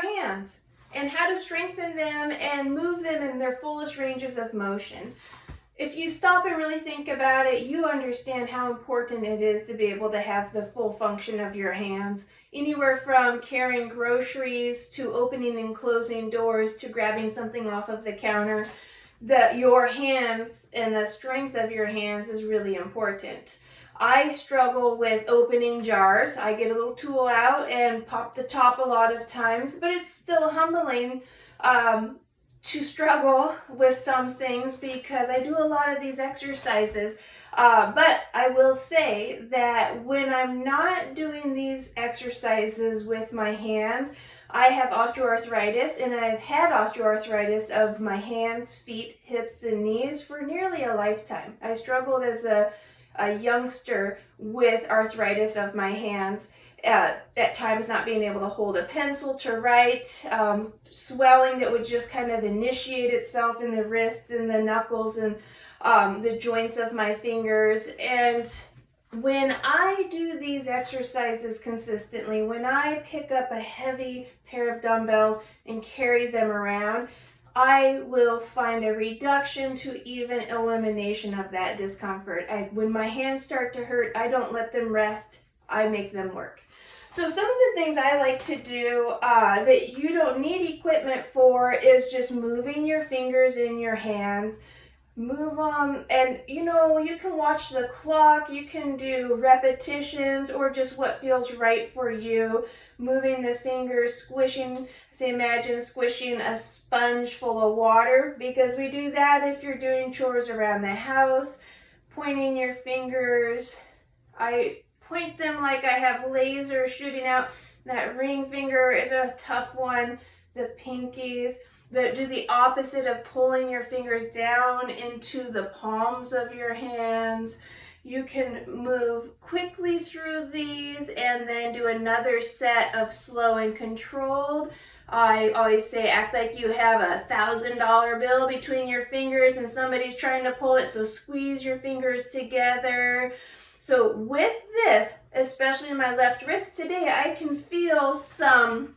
hands and how to strengthen them and move them in their fullest ranges of motion. If you stop and really think about it, you understand how important it is to be able to have the full function of your hands. Anywhere from carrying groceries to opening and closing doors to grabbing something off of the counter, your hands and the strength of your hands is really important. I struggle with opening jars. I get a little tool out and pop the top a lot of times, but it's still humbling to struggle with some things because I do a lot of these exercises. But I will say that when I'm not doing these exercises with my hands, I have osteoarthritis, and I've had osteoarthritis of my hands, feet, hips, and knees for nearly a lifetime. I struggled as a youngster with arthritis of my hands. At times not being able to hold a pencil to write, swelling that would just kind of initiate itself in the wrists and the knuckles and the joints of my fingers. And when I do these exercises consistently, when I pick up a heavy pair of dumbbells and carry them around, I will find a reduction to even elimination of that discomfort. When my hands start to hurt, I don't let them rest, I make them work. So some of the things I like to do that you don't need equipment for is just moving your fingers in your hands. Move them, and you can watch the clock, you can do repetitions or just what feels right for you. Moving the fingers, squishing, imagine squishing a sponge full of water, because we do that if you're doing chores around the house. Pointing your fingers, I point them like I have lasers shooting out. That ring finger is a tough one. The pinkies. Do the opposite of pulling your fingers down into the palms of your hands. You can move quickly through these and then do another set of slow and controlled. I always say act like you have $1,000 bill between your fingers and somebody's trying to pull it, so squeeze your fingers together. So with this, especially in my left wrist today, I can feel some,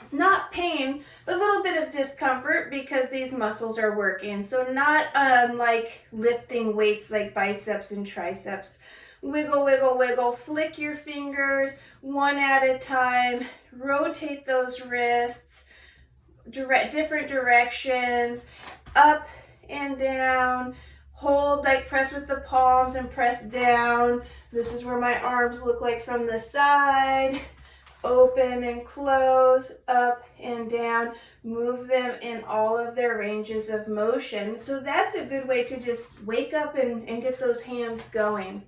it's not pain, but a little bit of discomfort because these muscles are working. So not like lifting weights like biceps and triceps. Wiggle, wiggle, wiggle, flick your fingers one at a time, rotate those wrists, different directions, up and down. Hold, like press with the palms and press down. This is where my arms look like from the side. Open and close, up and down. Move them in all of their ranges of motion. So that's a good way to just wake up and get those hands going.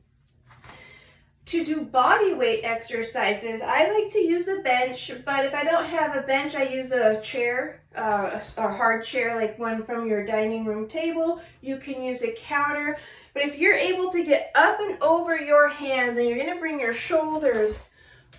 To do body weight exercises, I like to use a bench, but if I don't have a bench, I use a chair, a hard chair like one from your dining room table. You can use a counter, but if you're able to get up and over your hands and you're going to bring your shoulders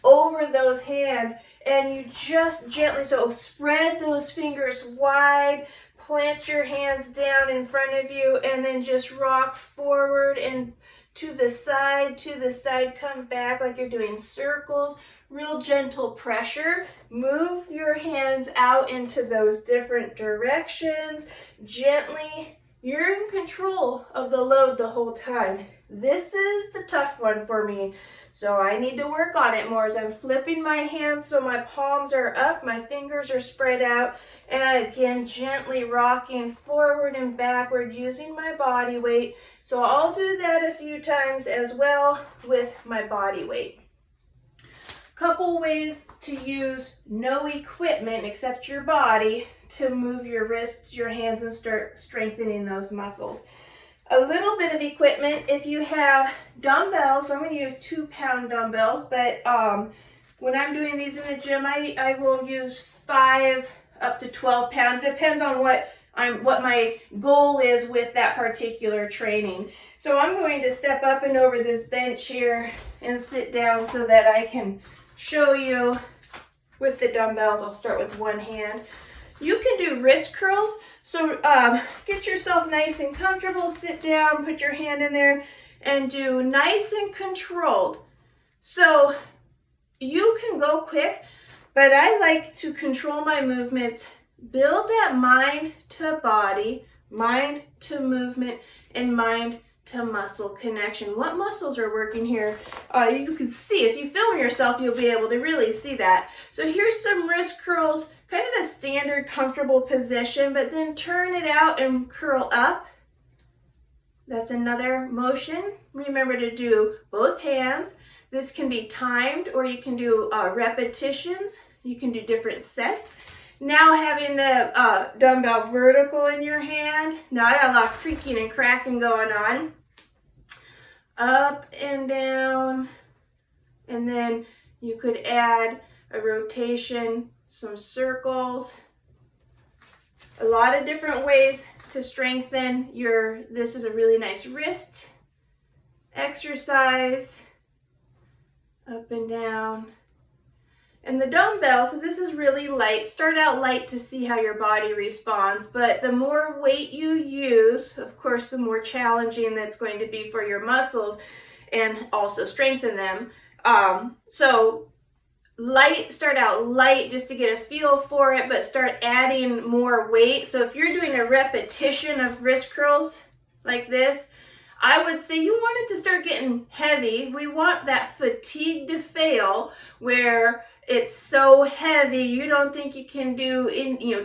over those hands and you just gently, so spread those fingers wide, plant your hands down in front of you, and then just rock forward and to the side, come back like you're doing circles, real gentle pressure. Move your hands out into those different directions. Gently, you're in control of the load the whole time. This is the tough one for me, so I need to work on it more as I'm flipping my hands so my palms are up, my fingers are spread out, and again, gently rocking forward and backward using my body weight. So I'll do that a few times as well with my body weight. Couple ways to use no equipment except your body to move your wrists, your hands, and start strengthening those muscles. A little bit of equipment, if you have dumbbells, so I'm going to use 2-pound dumbbells, but when I'm doing these in the gym, I will use 5 up to 12 pound, depends on what my goal is with that particular training. So I'm going to step up and over this bench here and sit down so that I can show you with the dumbbells. I'll start with one hand. You can do wrist curls. So get yourself nice and comfortable, sit down, put your hand in there, and do nice and controlled. So you can go quick, But I like to control my movements, build that mind to body, mind to movement, and mind to muscle connection. What muscles are working here? You can see, if you film yourself, you'll be able to really see that. So here's some wrist curls, kind of a standard comfortable position, but then turn it out and curl up. That's another motion. Remember to do both hands. This can be timed, or you can do repetitions. You can do different sets. Now having the dumbbell vertical in your hand. Now I got a lot of creaking and cracking going on. Up and down. And then you could add a rotation, some circles. A lot of different ways to strengthen this is a really nice wrist exercise. Up and down. And the dumbbell, so this is really light. Start out light to see how your body responds, but the more weight you use, of course, the more challenging that's going to be for your muscles and also strengthen them. So light, start out light just to get a feel for it, but start adding more weight. So if you're doing a repetition of wrist curls like this, I would say you want it to start getting heavy. We want that fatigue to fail, where it's so heavy you don't think you can do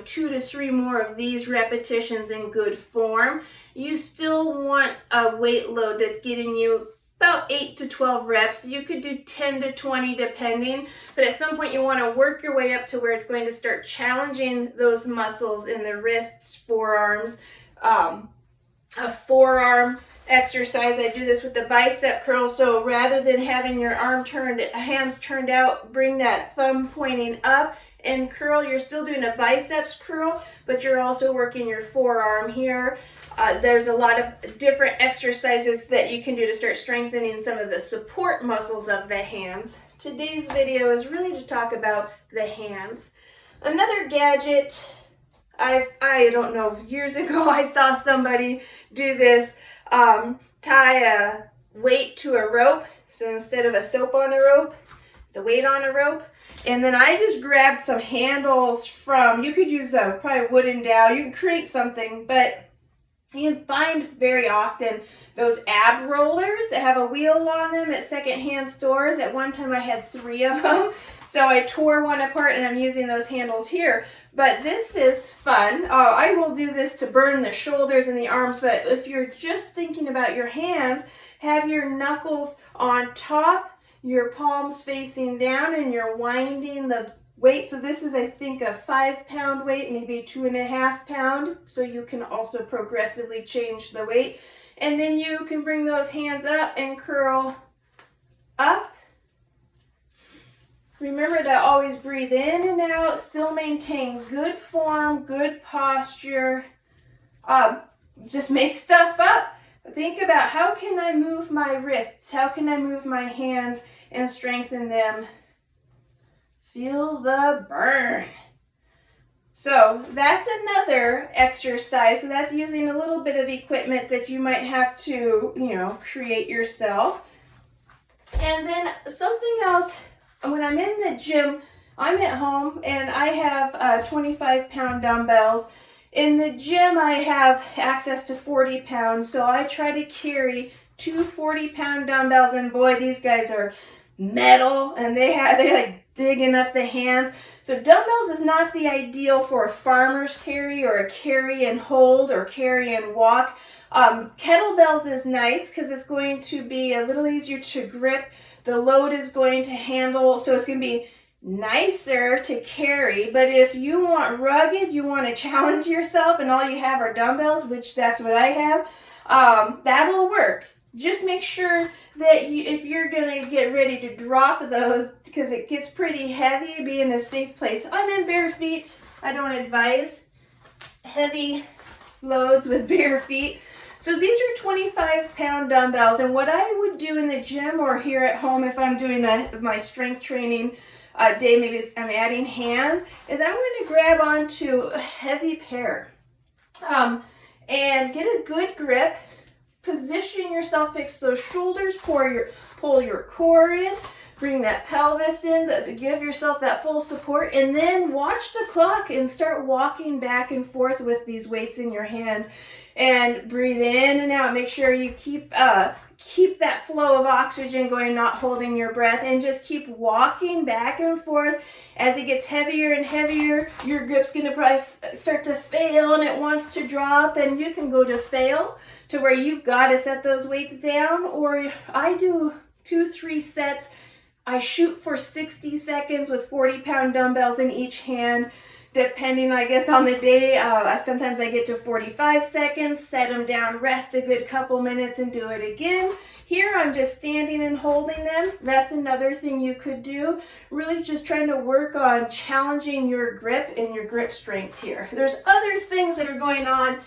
2 to 3 more of these repetitions in good form. You still want a weight load that's getting you about 8 to 12 reps. You could do 10 to 20 depending, but at some point you want to work your way up to where it's going to start challenging those muscles in the wrists, forearms. A forearm exercise, I do this with the bicep curl. So rather than having your hands turned out, bring that thumb pointing up and curl. You're still doing a biceps curl, but you're also working your forearm here. There's a lot of different exercises that you can do to start strengthening some of the support muscles of the hands. Today's video is really to talk about the hands. Another gadget, I don't know, years ago I saw somebody do this. Tie a weight to a rope. So instead of a soap on a rope, it's a weight on a rope. And then I just grabbed some handles you could use probably a wooden dowel. You can create something, but you can find very often those ab rollers that have a wheel on them at secondhand stores. At one time I had 3 of them. So I tore one apart and I'm using those handles here. But this is fun. I will do this to burn the shoulders and the arms, but if you're just thinking about your hands, have your knuckles on top, your palms facing down, and you're winding the weight. So this is, I think, a 5-pound weight, maybe 2.5 pound. So you can also progressively change the weight. And then you can bring those hands up and curl up. Remember to always breathe in and out, still maintain good form, good posture. Just make stuff up. Think about, how can I move my wrists? How can I move my hands and strengthen them? Feel the burn. So that's another exercise. So that's using a little bit of equipment that you might have to, create yourself. And then something else. When I'm in the gym, I'm at home and I have 25-pound dumbbells. In the gym, I have access to 40 pounds, so I try to carry 2 40-pound dumbbells, and boy, these guys are metal, and they're like digging up the hands. So dumbbells is not the ideal for a farmer's carry or a carry and hold or carry and walk. Kettlebells is nice because it's going to be a little easier to grip. The load is going to handle, so it's going to be nicer to carry. But if you want rugged, you want to challenge yourself, and all you have are dumbbells, which that's what I have, that'll work. Just make sure that if you're going to get ready to drop those, because it gets pretty heavy, be in a safe place. I'm in bare feet. I don't advise heavy loads with bare feet. So these are 25-pound dumbbells, and what I would do in the gym or here at home if I'm doing my strength training day, maybe I'm adding hands, is I'm going to grab onto a heavy pair and get a good grip. Position yourself, fix those shoulders, pull your core in, Bring that pelvis in, give yourself that full support, and then watch the clock and start walking back and forth with these weights in your hands. And breathe in and out. Make sure you keep that flow of oxygen going, not holding your breath, and just keep walking back and forth. As it gets heavier and heavier, your grip's going to probably start to fail and it wants to drop, and you can go to fail to where you've got to set those weights down. Or I do 2-3 sets. I shoot for 60 seconds with 40-pound dumbbells in each hand. Depending, I guess, on the day, sometimes I get to 45 seconds, set them down, rest a good couple minutes, and do it again. Here, I'm just standing and holding them. That's another thing you could do. Really just trying to work on challenging your grip and your grip strength here. There's other things that are going on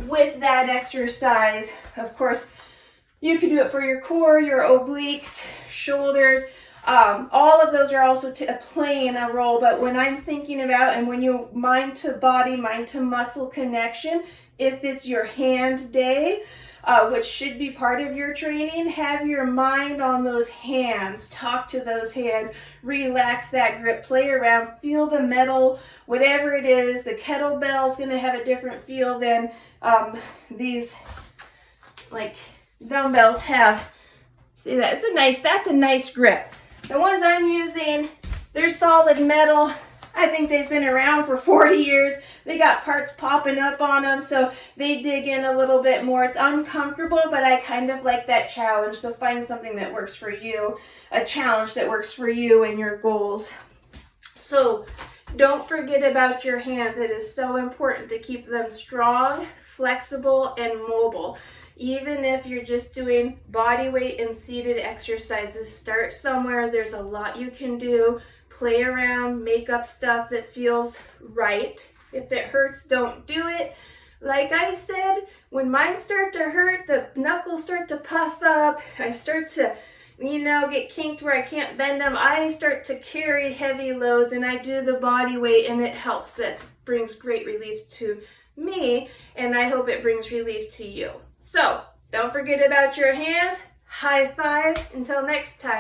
with that exercise. Of course, you can do it for your core, your obliques, shoulders. All of those are also playing a role, but when I'm thinking about, and when you mind to body, mind to muscle connection, if it's your hand day, which should be part of your training, have your mind on those hands, talk to those hands, relax that grip, play around, feel the metal, whatever it is. The kettlebell is going to have a different feel than these like dumbbells have. See that? That's a nice grip. The ones I'm using, they're solid metal. I think they've been around for 40 years. They got parts popping up on them, so they dig in a little bit more. It's uncomfortable, but I kind of like that challenge. So find something that works for you, a challenge that works for you and your goals. So don't forget about your hands. It is so important to keep them strong, flexible, and mobile. Even if you're just doing body weight and seated exercises, start somewhere. There's a lot you can do. Play around, make up stuff that feels right. If it hurts, don't do it. Like I said, when mine start to hurt, the knuckles start to puff up. I start to, get kinked where I can't bend them. I start to carry heavy loads, and I do the body weight, and it helps. That brings great relief to me, and I hope it brings relief to you. So, don't forget about your hands. High five. Until next time.